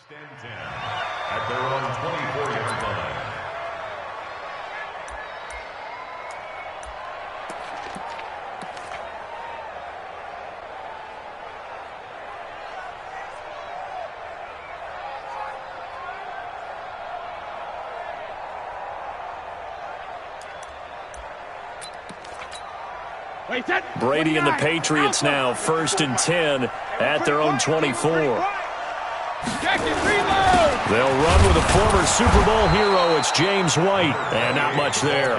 First and 10 at their own 24-yard line. Brady and the Patriots now first and 10 at their own 24. They'll run with a former Super Bowl hero. It's James White. And not much there.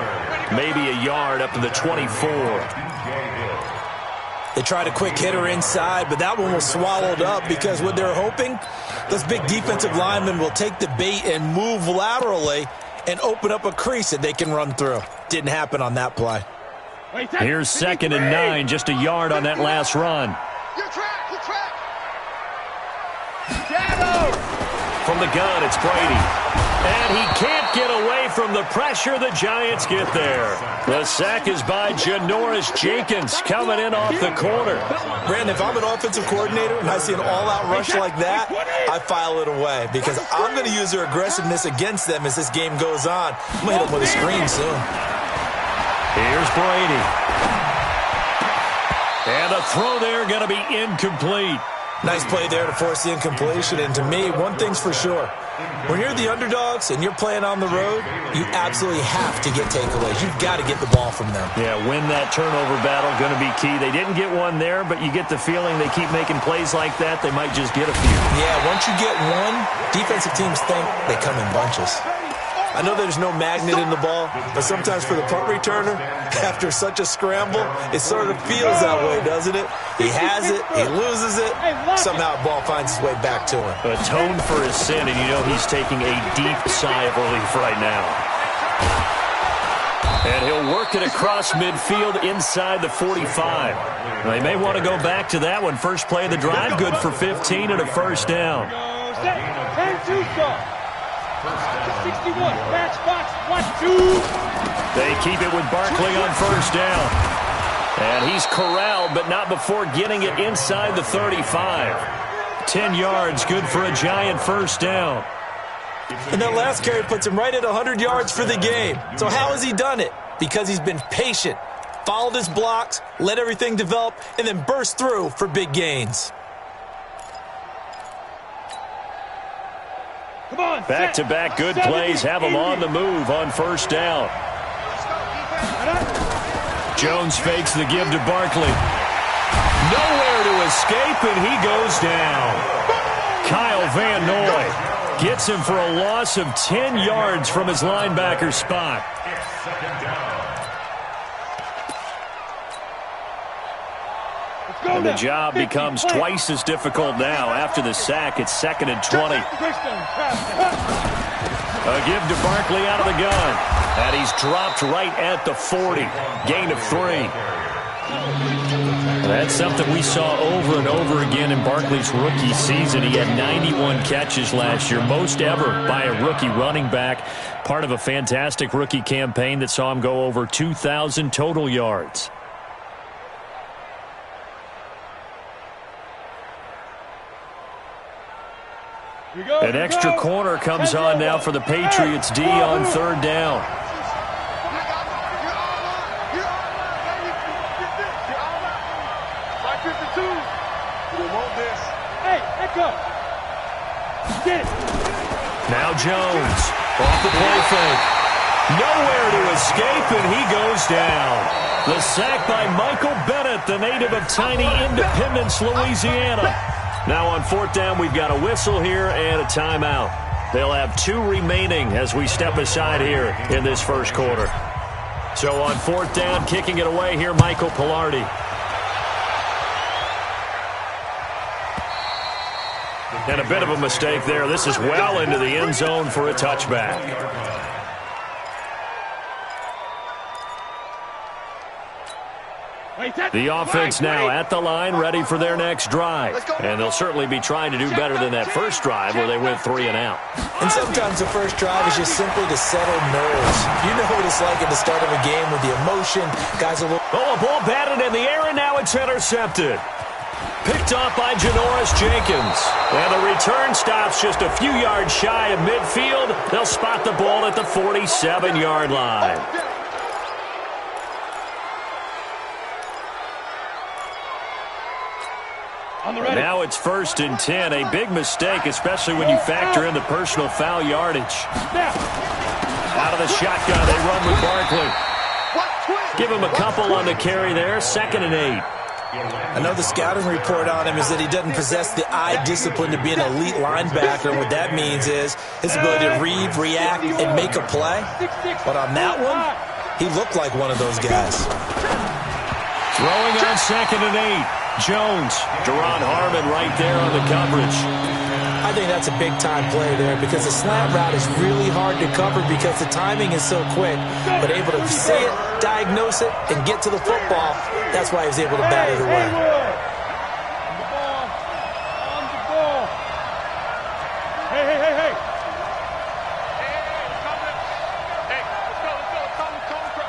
Maybe a yard up to the 24. They tried a quick hitter inside, but that one was swallowed up because what they're hoping, those big defensive linemen will take the bait and move laterally and open up a crease that they can run through. Didn't happen on that play. Here's 2nd and 9, just a yard on that last run. From the gun, it's Brady. And he can't get away from the pressure. The Giants get there. The sack is by Janoris Jenkins coming in off the corner. Brandon, if I'm an offensive coordinator and I see an all-out rush like that, I file it away because I'm going to use their aggressiveness against them as this game goes on. I'm going to hit them with a screen soon. Here's Brady. And a throw there going to be incomplete. Nice play there to force the incompletion. And to me, one thing's for sure. When you're the underdogs and you're playing on the road, you absolutely have to get takeaways. You've got to get the ball from them. Yeah, win that turnover battle, going to be key. They didn't get one there, but you get the feeling they keep making plays like that, they might just get a few. Yeah, once you get one, defensive teams think they come in bunches. I know there's no magnet in the ball, but sometimes for the punt returner, after such a scramble, it sort of feels that way, doesn't it? He has it, he loses it, somehow the ball finds its way back to him. Atone for his sin, and you know he's taking a deep sigh of relief right now. And he'll work it across midfield inside the 45. They may want to go back to that one. First play of the drive, good for 15 and a first down. 61, matchbox, 1-2. They keep it with Barkley on first down. And he's corralled, but not before getting it inside the 35. 10 yards, good for a Giant first down. And that last carry puts him right at 100 yards for the game. So how has he done it? Because he's been patient, followed his blocks, let everything develop, and then burst through for big gains. Back-to-back good plays have him on the move on first down. Jones fakes the give to Barkley. Nowhere to escape, and he goes down. Kyle Van Noy gets him for a loss of 10 yards from his linebacker spot. And the job becomes twice as difficult now. After the sack, it's 2nd and 20. A give to Barkley out of the gun. And he's dropped right at the 40. Gain of 3. That's something we saw over and over again in Barkley's rookie season. He had 91 catches last year, most ever by a rookie running back. Part of a fantastic rookie campaign that saw him go over 2,000 total yards. An extra corner comes on now for the Patriots D on third down. Now Jones off the play fake. Nowhere to escape, and he goes down. The sack by Michael Bennett, the native of tiny Independence, Louisiana. Now on fourth down, we've got a whistle here and a timeout. They'll have 2 remaining as we step aside here in this first quarter. So on fourth down, kicking it away here, Michael Pilardi. And a bit of a mistake there. This is well into the end zone for a touchback. The offense now at the line, ready for their next drive. And they'll certainly be trying to do better than that first drive where they went 3 and out. And sometimes the first drive is just simply to settle nerves. You know what it's like at the start of a game with the emotion. Guys are a little... Oh, a ball batted in the air, and now it's intercepted. Picked off by Janoris Jenkins. And the return stops just a few yards shy of midfield. They'll spot the ball at the 47-yard line. Now it's 1st and 10. A big mistake, especially when you factor in the personal foul yardage. Out of the shotgun, they run with Barkley. Give him a couple on the carry there. 2nd and 8. I know the scouting report on him is that he doesn't possess the eye discipline to be an elite linebacker. And what that means is his ability to read, react, and make a play. But on that one, he looked like one of those guys. Throwing on 2nd and 8. Jones. Deron Harmon right there on the coverage. I think that's a big-time play there because the slant route is really hard to cover because the timing is so quick. But able to see it, diagnose it, and get to the football, that's why he was able to bat it away. On the ball. Hey. Hey, let's go.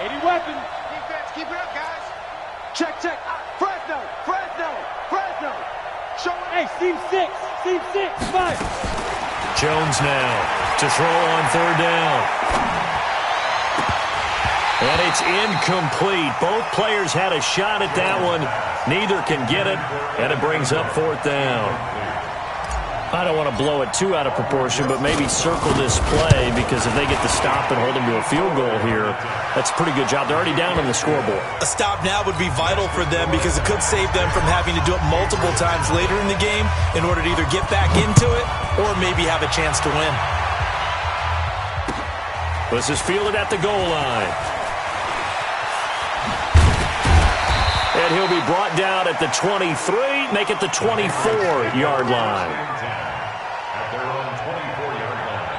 80 weapons. Defense, keep it up, guys. Check. Fresno. Show it. Hey, seam 6, 5. Jones now to throw on 3rd down. And it's incomplete. Both players had a shot at that one. Neither can get it, and it brings up 4th down. I don't want to blow it too out of proportion, but maybe circle this play because if they get the stop and hold them to a field goal here, that's a pretty good job. They're already down on the scoreboard. A stop now would be vital for them because it could save them from having to do it multiple times later in the game in order to either get back into it or maybe have a chance to win. This is fielded at the goal line. And he'll be brought down at the 23, make it the 24-yard line. At their own 24-yard line.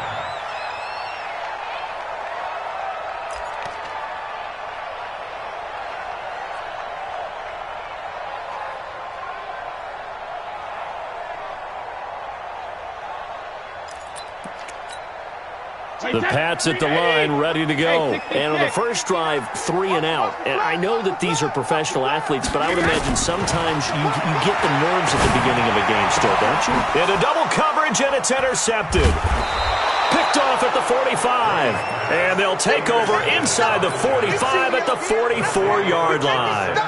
The Pats at the line, ready to go. And on the first drive, 3 and out. And I know that these are professional athletes, but I would imagine sometimes you get the nerves at the beginning of a game still, don't you? And a double coverage, and it's intercepted. Picked off at the 45. And they'll take over inside the 45 at the 44-yard line.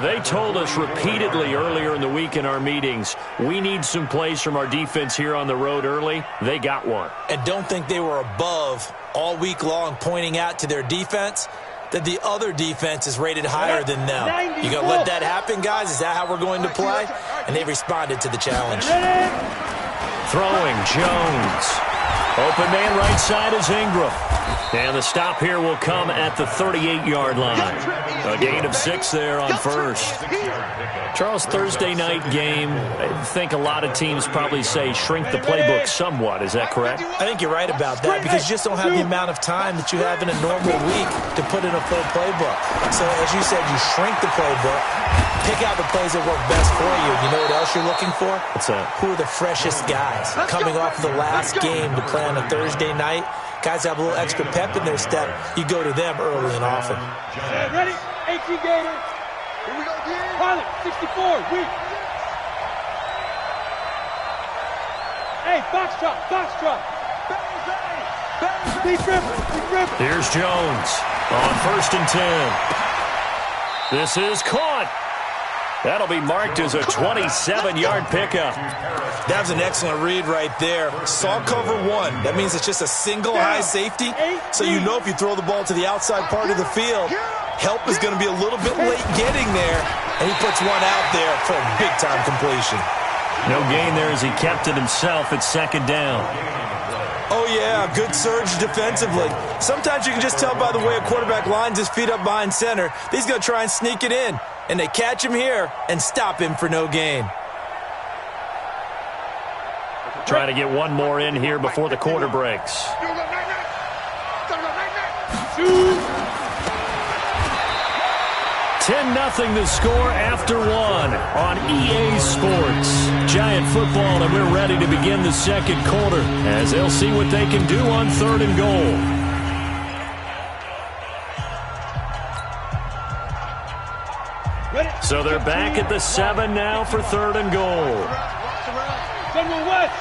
They told us repeatedly earlier in the week in our meetings, we need some plays from our defense here on the road early. They got one. And don't think they were above all week long pointing out to their defense that the other defense is rated higher than them. You going to let that happen, guys? Is that how we're going to play? And they responded to the challenge. Throwing, Jones. Open man right side is Ingram. And the stop here will come at the 38-yard line. A gain of 6 there on first. Charles, Thursday night game, I think a lot of teams probably say shrink the playbook somewhat. Is that correct? I think you're right about that because you just don't have the amount of time that you have in a normal week to put in a full playbook. So, as you said, you shrink the playbook, pick out the plays that work best for you. You know what else you're looking for? What's that? Who are the freshest guys coming off of the last game to play on a Thursday night? Guys have a little extra pep in their step. You go to them early and often. Ready? 18 Gator. Here we go again. Pilot, 64, weak. Hey, box drop. Deep river. Here's Jones on 1st and 10. This is caught. That'll be marked as a 27-yard pickup. That was an excellent read right there. Saw cover 1. That means it's just a single high safety. So you know if you throw the ball to the outside part of the field, help is going to be a little bit late getting there. And he puts one out there for a big-time completion. No gain there as he kept it himself at 2nd down. Oh, yeah, good surge defensively. Sometimes you can just tell by the way a quarterback lines his feet up behind center. He's going to try and sneak it in. And they catch him here and stop him for no gain. Trying to get one more in here before the quarter breaks. 10-0 the score after 1 on EA Sports. Giant football, and we're ready to begin the second quarter as they'll see what they can do on 3rd and goal. Ready? So they're back at the 7 now for 3rd and goal. General West.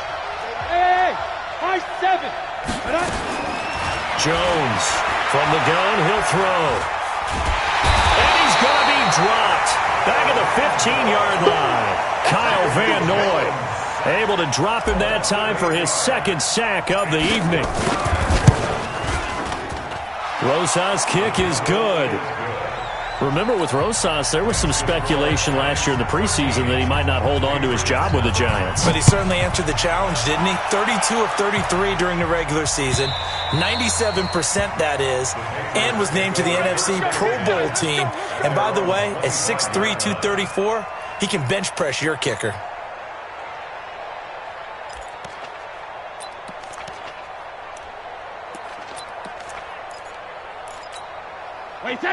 Hey, high 7. Jones from the gun, he'll throw. And he's going to be dropped. Back at the 15-yard line. Kyle Van Noy able to drop him that time for his 2nd sack of the evening. Rosas' kick is good. Remember, with Rosas, there was some speculation last year in the preseason that he might not hold on to his job with the Giants. But he certainly answered the challenge, didn't he? 32 of 33 during the regular season, 97% that is, and was named to the NFC Pro Bowl team. And by the way, at 6'3", 234, he can bench press your kicker.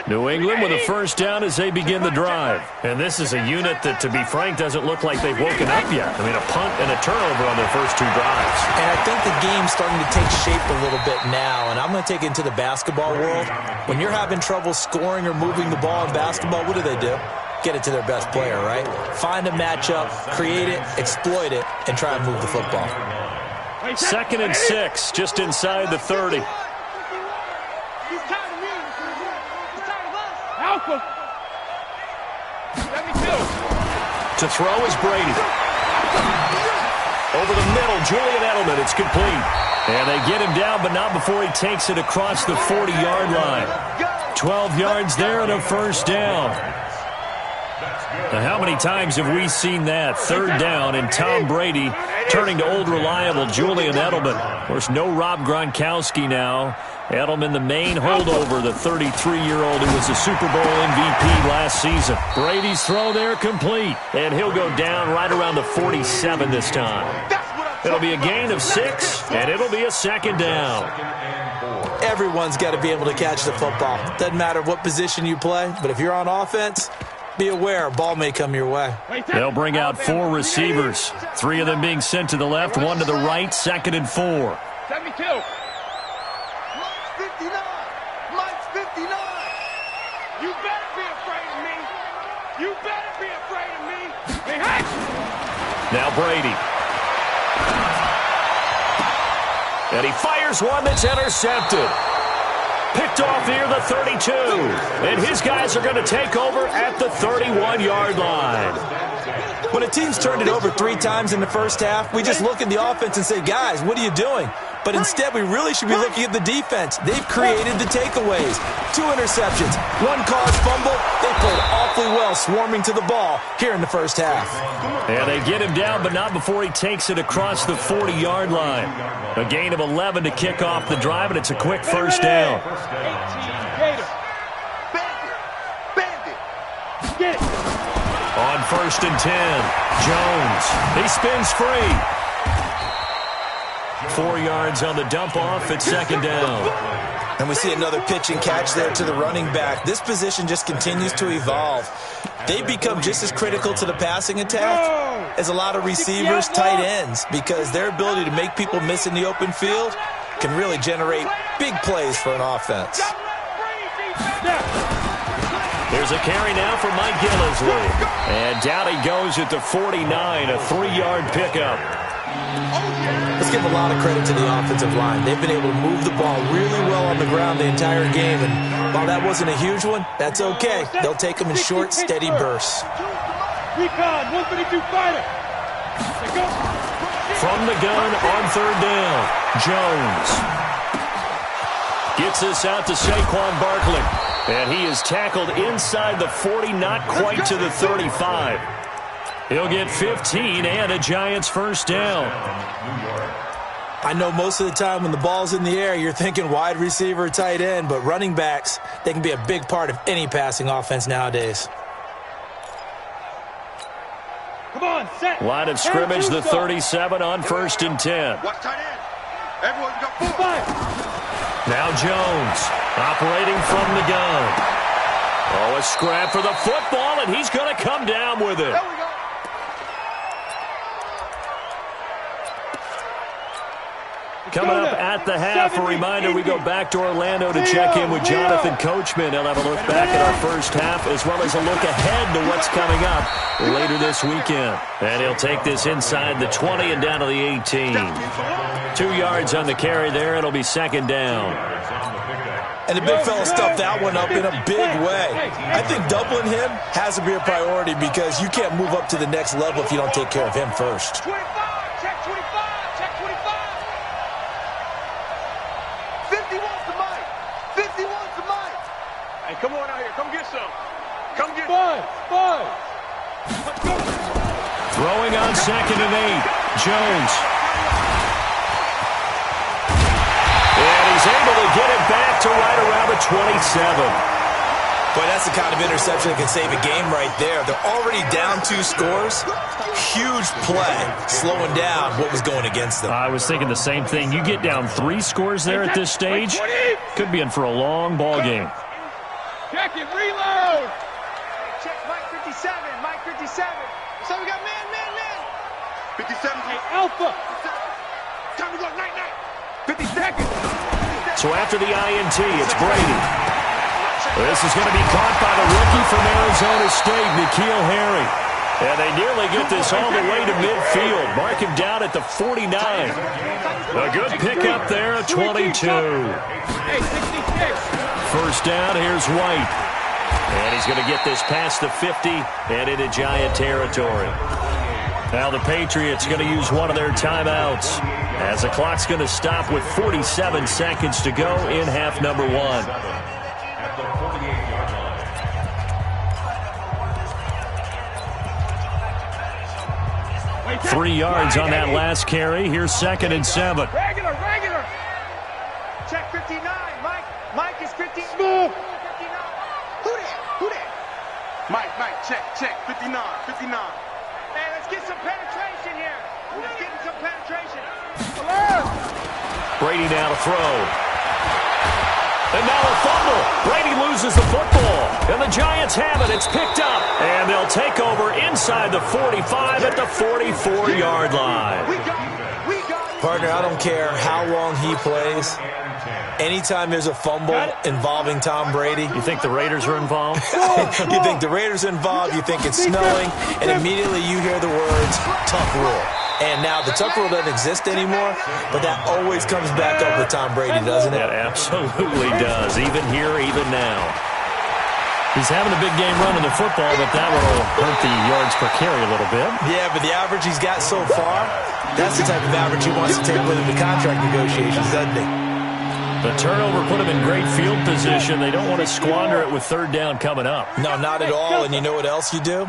New England with a 1st down as they begin the drive. And this is a unit that, to be frank, doesn't look like they've woken up yet. I mean, a punt and a turnover on their first 2 drives. And I think the game's starting to take shape a little bit now. And I'm going to take it into the basketball world. When you're having trouble scoring or moving the ball in basketball, what do? Get it to their best player, right? Find a matchup, create it, exploit it, and try and move the football. 2nd and 6, just inside the 30. To throw is Brady. Over the middle, Julian Edelman. It's complete. And they get him down, but not before he takes it across the 40-yard line. 12 yards there and a 1st down. Now, how many times have we seen that? 3rd down and Tom Brady turning to old reliable Julian Edelman. Of course, no Rob Gronkowski now. Edelman, the main holdover, the 33-year-old who was a Super Bowl MVP last season. Brady's throw there complete, and he'll go down right around the 47 this time. It'll be a gain of 6, and it'll be a 2nd down. Everyone's got to be able to catch the football. Doesn't matter what position you play, but if you're on offense, be aware, a ball may come your way. They'll bring out 4 receivers, 3 of them being sent to the left, 1 to the right, 2nd and 4. 72. Mike's 59. Mike's 59. You better be afraid of me. You better be afraid of me. Hey, now Brady. And he fires one that's intercepted. Picked off near the 32. And his guys are going to take over at the 31-yard line. When a team's turned it over 3 times in the first half, we just look at the offense and say, guys, what are you doing? But instead, we really should be looking at the defense. They've created the takeaways. 2 interceptions, 1 caused fumble. They played awfully well swarming to the ball here in the first half. And they get him down, but not before he takes it across the 40-yard line. A gain of 11 to kick off the drive, and it's a quick 1st down. On 1st and 10, Jones. He spins free. 4 yards on the dump-off at 2nd down. And we see another pitch and catch there to the running back. This position just continues to evolve. They've become just as critical to the passing attack as a lot of receivers, tight ends, because their ability to make people miss in the open field can really generate big plays for an offense. There's a carry now for Mike Gillisley. And down he goes at the 49, a 3-yard pickup. Let's give a lot of credit to the offensive line. They've been able to move the ball really well on the ground the entire game. And while that wasn't a huge one, that's okay. They'll take them in short, steady bursts. Recon, 152 fighter. From the gun on 3rd down, Jones gets this out to Saquon Barkley. And he is tackled inside the 40, not quite to the 35. He'll get 15 and a Giants 1st down. I know most of the time when the ball's in the air, you're thinking wide receiver, tight end, but running backs, they can be a big part of any passing offense nowadays. Come on, set. Line of scrimmage, the 37 on 1st and 10. Watch tight end. Everyone's got 4. Now Jones operating from the gun. Oh, a scrap for the football, and he's going to come down with it. There we go. Coming up at at the half. A reminder, we go back to Orlando to check in with Jonathan Coachman. He'll have a look back at our first half as well as a look ahead to what's coming up later this weekend. And he'll take this inside the 20 and down to the 18. 2 yards on the carry there. It'll be second down. And the big fella stuffed that one up in a big way. I think doubling him has to be a priority because you can't move up to the next level if you don't take care of him first. 25, check 25, check 25. 50 wants the mic. 50 wants the mic. Hey, come on out here. Come get some. Come get Five. Let's go. Throwing on second and 8. Jones. And he's able to get it back to right around the 27. Boy, that's the kind of interception that can save a game right there. They're already down 2 scores. Huge play, slowing down what was going against them. I was thinking the same thing. You get down 3 scores there at this stage, could be in for a long ball game. Check it. Reload. Check Mike 57. Mike 57. So we got man. 57. Hey, Alpha. Time to go. Night. 50 seconds. So after the INT, it's Brady. This is going to be caught by the rookie from Arizona State, N'Keal Harry. And they nearly get this all the way to midfield. Mark him down at the 49. A good pickup there at 22. Hey, 66. First down, here's White. And he's going to get this past the 50 and into Giant territory. Now the Patriots going to use one of their timeouts as the clock's going to stop with 47 seconds to go in half number 1. At the 48-yard line. 3 yards on that last carry. Here's second and 7. Regular. Check 59. Mike is 50. Smooth. 59. Who that? Mike, check 59. Man, let's get some penetration here. Let's get some penetration. Brady now to throw. And now a fumble. Brady loses the football. And the Giants have it. It's picked up. And they'll take over inside the 45 at the 44-yard line. We got it. Partner, I don't care how long he plays. Anytime there's a fumble involving Tom Brady, You think the Raiders are involved? you think the Raiders are involved, you think it's snowing, and immediately you hear the words, tough rule. And now the tough rule doesn't exist anymore, but that always comes back up with Tom Brady, doesn't it? It absolutely does, even here, even now. He's having a big game running the football, but that will hurt the yards per carry a little bit. Yeah, but the average he's got so far, that's the type of average he wants to take with him to contract negotiations, doesn't he? The turnover put him in great field position. They don't want to squander it with third down coming up. No, not at all. And you know what else you do?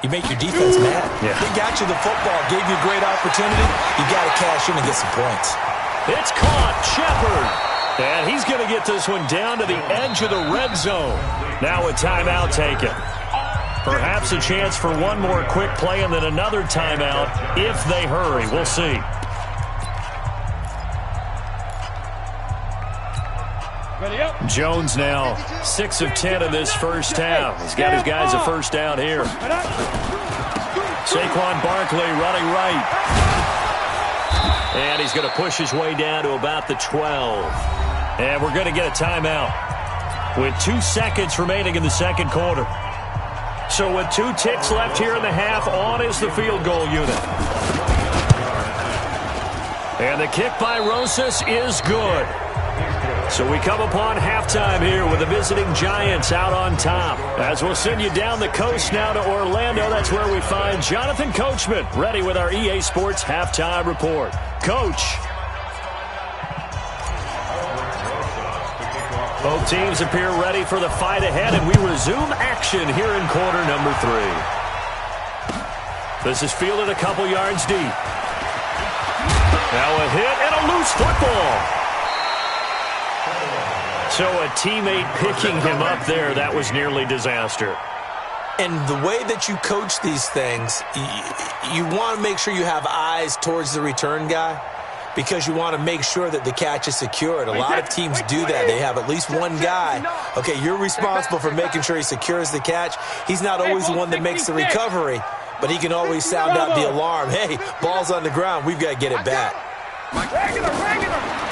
You make your defense mad. Yeah. They got you the football, gave you a great opportunity. You got to cash in and get some points. It's caught. Shepard. And he's going to get this one down to the edge of the red zone. Now a timeout taken. Perhaps a chance for one more quick play and then another timeout if they hurry. We'll see. Ready up. Jones now 6 of 10 in this first half. He's got his guys a first down here. Saquon Barkley running right. And he's going to push his way down to about the 12. And we're going to get a timeout with 2 seconds remaining in the second quarter. So with 2 ticks left here in the half, on is the field goal unit. And the kick by Rosas is good. So we come upon halftime here with the visiting Giants out on top. As we'll send you down the coast now to Orlando, that's where we find Jonathan Coachman ready with our EA Sports halftime report. Coach. Both teams appear ready for the fight ahead, and we resume action here in quarter number 3. This is fielded a couple yards deep. Now a hit and a loose football. So a teammate picking him up there, that was nearly disaster. And the way that you coach these things, you want to make sure you have eyes towards the return guy because you want to make sure that the catch is secured. A lot of teams do that. They have at least one guy. Okay, you're responsible for making sure he secures the catch. He's not always the one that makes the recovery, but he can always sound out the alarm. Hey, ball's on the ground. We've got to get it back. Regular.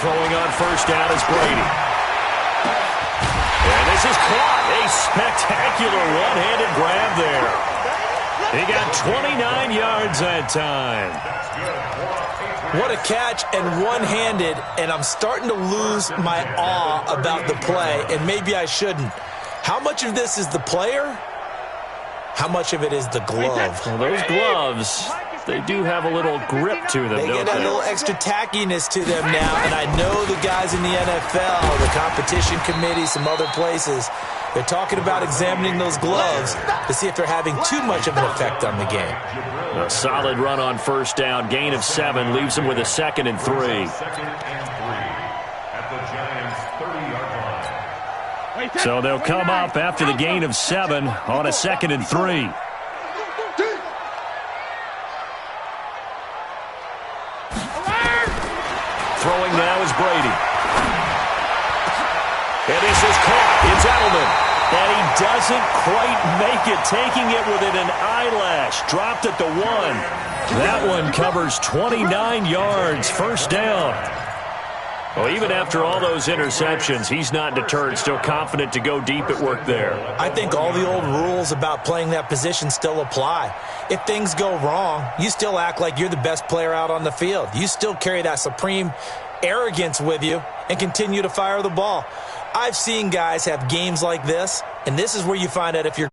Throwing on first down is Brady. And this is caught. A spectacular one-handed grab there. He got 29 yards that time. What a catch, and one-handed, and I'm starting to lose my awe about the play, and maybe I shouldn't. How much of this is the player? How much of it is the glove? Well, those gloves, they do have a little grip to them, They don't get a little extra tackiness to them now, and I know the guys in the NFL, the competition committee, some other places, they're talking about examining those gloves to see if they're having too much of an effect on the game. A solid run on first down. Gain of 7 leaves him with a 2nd and 3. At the Giants' 30-yard line. So they'll come up after the gain of 7 on a 2nd and 3. Throwing now is Brady. And this is caught. It's Edelman. And he doesn't quite make it, taking it within an eyelash. Dropped at the 1. That one covers 29 yards. First down. Well, even after all those interceptions, he's not deterred, still confident to go deep at work there. I think all the old rules about playing that position still apply. If things go wrong, you still act like you're the best player out on the field. You still carry that supreme arrogance with you and continue to fire the ball. I've seen guys have games like this, and this is where you find out if you're